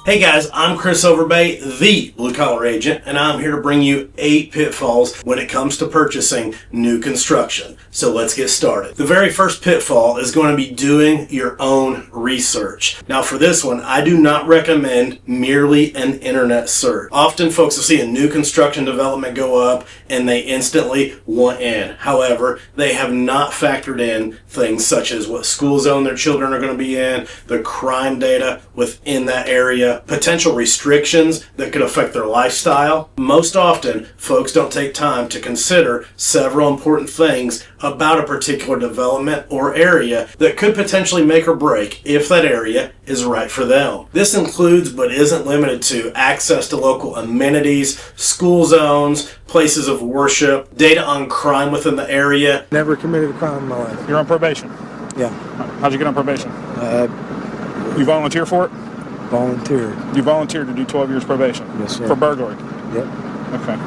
Hey guys, I'm Chris Overbay, the Blue Collar Agent, and I'm here to bring you 8 pitfalls when it comes to purchasing new construction. So let's get started. The very first pitfall is going to be doing your own research. Now for this one, I do not recommend merely an internet search. Often folks will see a new construction development go up and they instantly want in. However, they have not factored in things such as what school zone their children are going to be in, the crime data within that area, potential restrictions that could affect their lifestyle. Most often, folks don't take time to consider several important things about a particular development or area that could potentially make or break if that area is right for them. This includes, but isn't limited to, access to local amenities, school zones, places of worship, data on crime within the area. Never committed a crime in my life. You're on probation? Yeah. How'd you get on probation? You volunteer for it? Volunteered. You volunteered to do 12 years probation? Yes, sir. For burglary? Yep. Okay.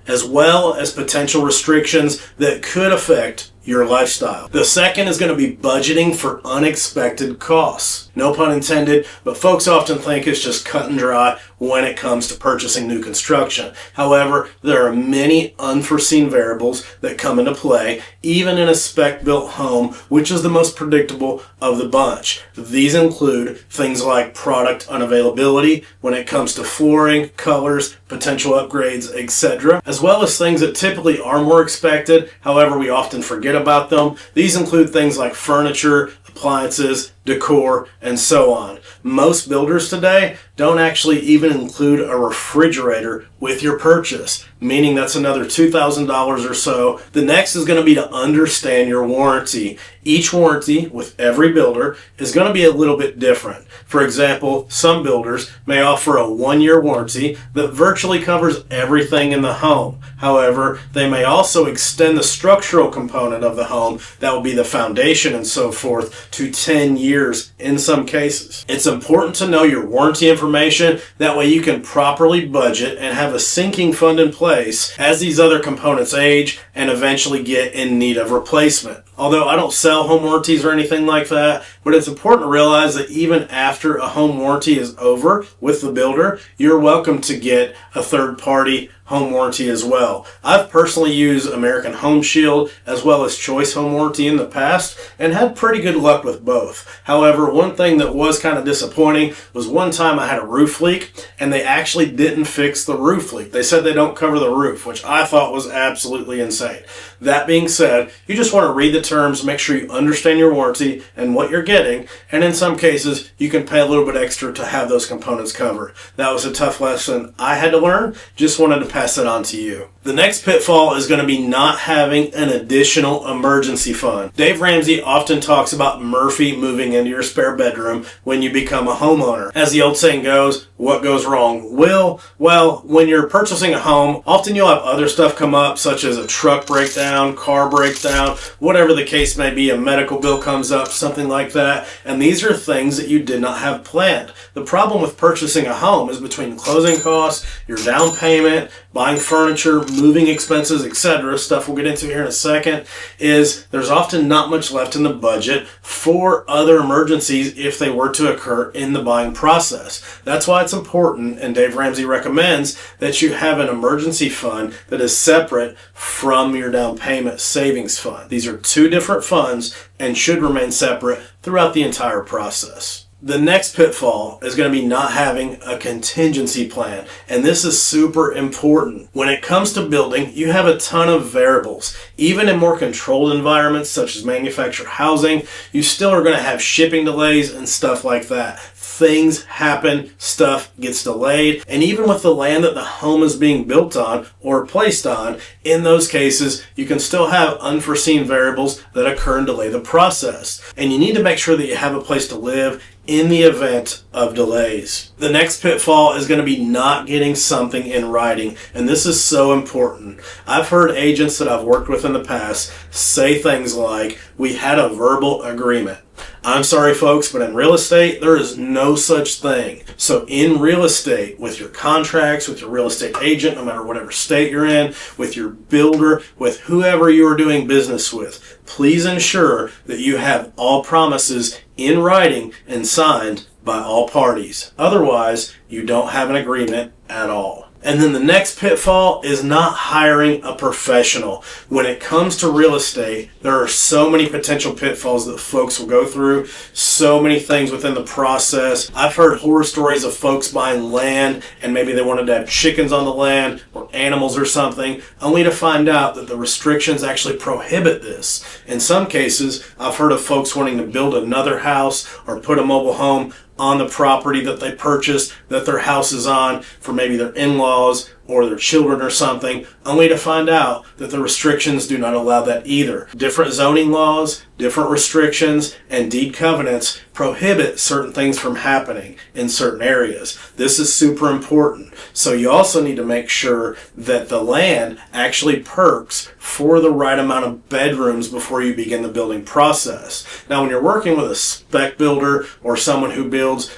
As well as potential restrictions that could affect your lifestyle. The second is going to be budgeting for unexpected costs. No pun intended, but folks often think it's just cut and dry when it comes to purchasing new construction. However, there are many unforeseen variables that come into play, even in a spec-built home, which is the most predictable of the bunch. These include things like product unavailability when it comes to flooring, colors, potential upgrades, etc., as well as things that typically are more expected, however we often forget about them. These include things like furniture, appliances, decor, and so on. Most builders today don't actually even include a refrigerator with your purchase, meaning that's another $2,000 or so. The next is going to be to understand your warranty. Each warranty with every builder is going to be a little bit different. For example, some builders may offer a 1-year warranty that virtually covers everything in the home. However, they may also extend the structural component of the home, that will be the foundation and so forth, to 10 years in some cases. It's important to know your warranty information, that way you can properly budget and have a sinking fund in place as these other components age and eventually get in need of replacement. Although I don't sell home warranties or anything like that, but it's important to realize that even after a home warranty is over with the builder, you're welcome to get a third-party home warranty as well. I've personally used American Home Shield as well as Choice Home Warranty in the past and had pretty good luck with both. However, one thing that was kind of disappointing was one time I had a roof leak and they actually didn't fix the roof leak. They said they don't cover the roof, which I thought was absolutely insane. That being said, you just want to read the terms, make sure you understand your warranty and what you're getting, and in some cases, you can pay a little bit extra to have those components covered. That was a tough lesson I had to learn. Just wanted to pass it on to you. The next pitfall is going to be not having an additional emergency fund. Dave Ramsey often talks about Murphy moving into your spare bedroom when you become a homeowner. As the old saying goes, what goes wrong will? Well, when you're purchasing a home, often you'll have other stuff come up, such as a truck breakdown, car breakdown, whatever the case may be, a medical bill comes up, something like that, and these are things that you did not have planned. The problem with purchasing a home is between closing costs, your down payment, buying furniture, moving expenses, etc., stuff we'll get into here in a second, is there's often not much left in the budget for other emergencies if they were to occur in the buying process. That's why it's important, and Dave Ramsey recommends, that you have an emergency fund that is separate from your down payment savings fund. These are two different funds and should remain separate throughout the entire process. The next pitfall is going to be not having a contingency plan, and this is super important. When it comes to building, you have a ton of variables. Even in more controlled environments such as manufactured housing, you still are going to have shipping delays and stuff like that. Things happen, stuff gets delayed, and even with the land that the home is being built on or placed on, in those cases, you can still have unforeseen variables that occur and delay the process. And you need to make sure that you have a place to live in the event of delays. The next pitfall is going to be not getting something in writing, and this is so important. I've heard agents that I've worked with in the past say things like, "We had a verbal agreement." I'm sorry folks, but in real estate, there is no such thing. So in real estate, with your contracts, with your real estate agent, no matter whatever state you're in, with your builder, with whoever you are doing business with, please ensure that you have all promises in writing and signed by all parties. Otherwise, you don't have an agreement at all. And then the next pitfall is not hiring a professional. When it comes to real estate, there are so many potential pitfalls that folks will go through, so many things within the process. I've heard horror stories of folks buying land and maybe they wanted to have chickens on the land or animals or something, only to find out that the restrictions actually prohibit this. In some cases, I've heard of folks wanting to build another house or put a mobile home on the property that they purchased, that their house is on, for maybe their in-laws or their children or something, only to find out that the restrictions do not allow that either. Different zoning laws, different restrictions, and deed covenants prohibit certain things from happening in certain areas. This is super important. So you also need to make sure that the land actually perks for the right amount of bedrooms before you begin the building process. Now, when you're working with a spec builder or someone who builds,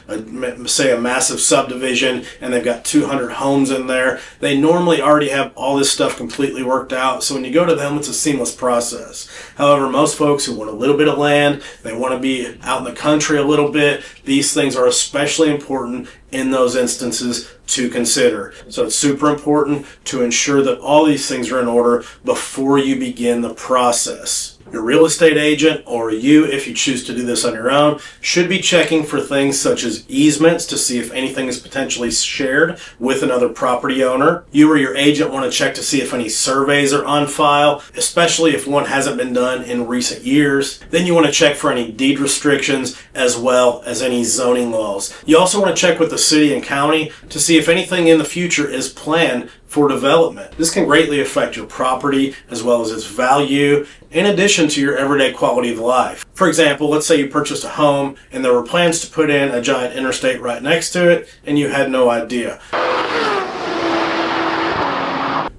say, a massive subdivision and they've got 200 homes in there, they normally already have all this stuff completely worked out. So when you go to them, it's a seamless process. However, most folks who want a little bit of land, they want to be out in the country a little bit, these things are especially important in those instances to consider. So it's super important to ensure that all these things are in order before you begin the process. Your real estate agent, or you, if you choose to do this on your own, should be checking for things such as easements to see if anything is potentially shared with another property owner. You or your agent want to check to see if any surveys are on file, especially if one hasn't been done in recent years. Then you want to check for any deed restrictions as well as any zoning laws. You also want to check with the city and county to see if anything in the future is planned for development. This can greatly affect your property as well as its value, in addition to your everyday quality of life. For example, let's say you purchased a home and there were plans to put in a giant interstate right next to it and you had no idea.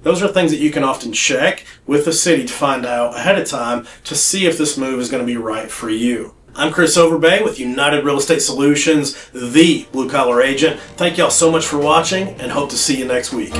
Those are things that you can often check with the city to find out ahead of time to see if this move is going to be right for you. I'm Chris Overbay with United Real Estate Solutions, the blue collar agent. Thank y'all so much for watching and hope to see you next week.